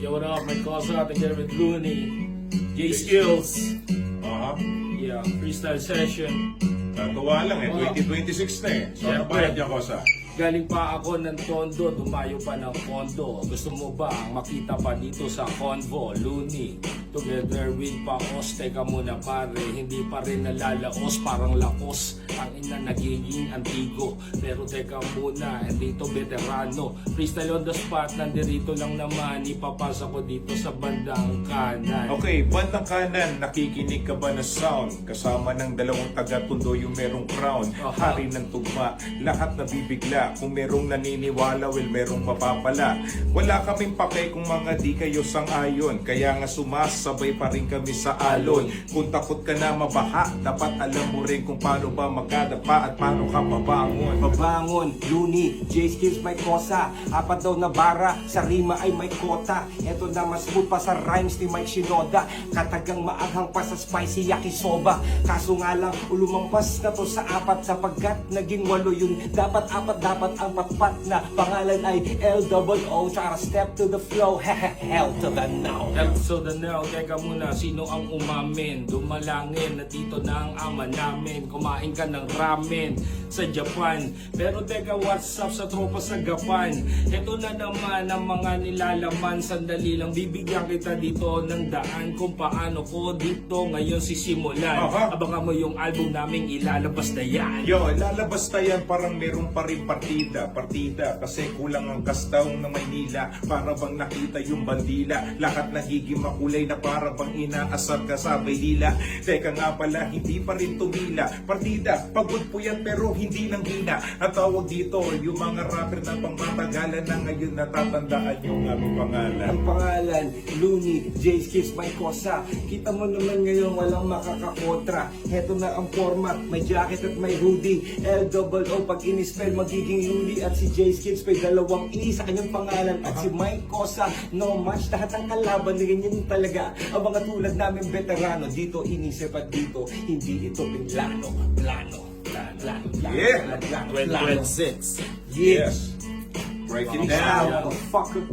Yo, what up? My Cosa together with Looney. J Skills. Yeah, freestyle session. Natuwa lang 2026 na So ano ba yan, Kosa? Galing pa ako ng Tondo, dumayo pa ng Kondo. Gusto mo ba makita pa dito sa Convo? Looney, together with Paos. Teka muna pare, hindi pa rin nalalaos. Parang lakos, ang ina nagiging antigo. Pero teka muna, dito veterano. Freestyle on the spot, nandirito lang naman. Ipapasa ko dito sa bandang kanan. Okay, bandang kanan, nakikinig ka ba na sound? Kasama ng dalawang taga-Tondo yung merong crown. Hari ng tugma, lahat nabibigla. Kung merong naniniwala, well, merong mapapala. Wala kaming pake kung mga di kayo sang-ayon. Kaya nga sumasabay pa rin kami sa alon. Kung takot ka na mabaha, dapat alam mo rin kung paano ba magkadapa at paano ka babangon. Babangon, Looney, J Skills may kosa. Apat daw na bara, sa rima ay may kota. Eto na mas smooth pa sa rhymes ni Mike Shinoda. Katagang maaghang pa sa spicy yakisoba. Kaso nga lang, ulumampas na to sa apat sapagkat naging walo yun. Dapat ang patpat na pangalan ay L-O-O. Tsaka step to the flow, hell to the now. Hell to the now, teka muna, sino ang umamin? Dumalangin na dito na ang ama namin. Kumain ka ng ramen sa Japan. Pero teka, what's up sa tropa sa Gapan? Ito na naman ang mga nilalaman. Sandali lang, bibigyan kita dito ng daan kung paano ko dito ngayon sisimulan. Abangan mo yung album naming ilalabas na yan. Yo, lalabas na yan, parang meron pa rin partida kasi kulang ang kastaong na Maynila. Para bang nakita yung bandila, lahat nagiging makulay na para bang inaasar ka sa Maynila. Teka nga pala, hindi pa rin tumila. Partida, pagod po yan pero hindi nang hina. Ang tawag dito, yung mga rapper na pangmatagalan na ngayon natatandaan yung aming pangalan. Ang pangalan, Looney, J Skills may kosa. Kita mo naman ngayon walang makakakontra. Heto na ang format, may jacket at may hoodie. L-O-O pag in-spell magiging Looney. At si J Skills may dalawang E sa kanyang pangalan. At si Mike Cosa, no match. Lahat ng kalaban, ganyan talaga. Ang mga tulad namin veterano, dito inisip at dito hindi ito plano. Yeah. 2026. Yes. Break it down. Motherfucker.